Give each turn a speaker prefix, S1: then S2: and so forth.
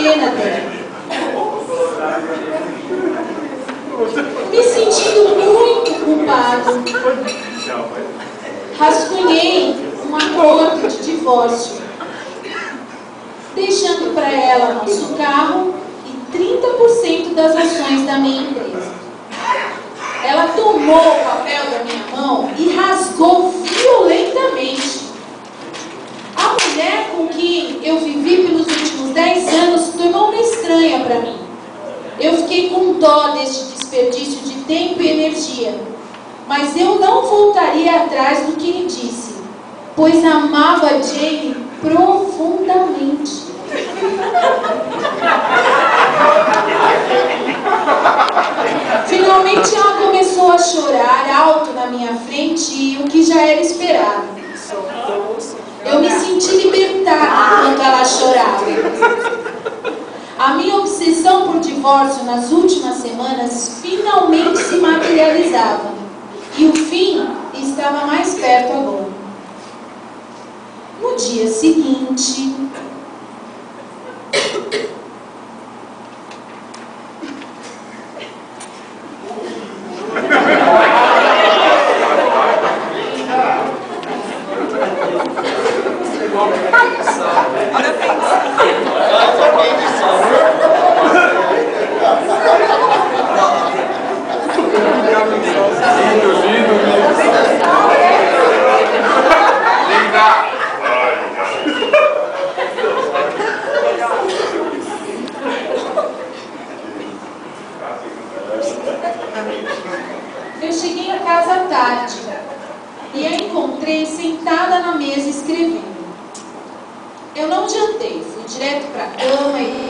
S1: pena dela. Me sentindo muito culpado, rascunhei um acordo de divórcio, deixando para ela nosso carro e 30% das ações da minha empresa. Ela tomou o papel da minha mão e rasgou violentamente. A mulher com quem eu vivi pelos últimos 10 anos se tornou uma estranha para mim. Eu fiquei com dó deste desperdício de tempo e energia, mas eu não voltaria atrás do que lhe disse, pois amava Jane profundamente. Finalmente ela começou a chorar alto na minha frente, o que já era esperado. Eu me senti libertada quando ela chorava. A minha obsessão por divórcio nas últimas semanas finalmente se materializava. E o fim estava mais perto agora. No dia seguinte... Eu cheguei a casa à tarde e a encontrei sentada na mesa escrevendo. Eu não jantei, fui direto para a cama e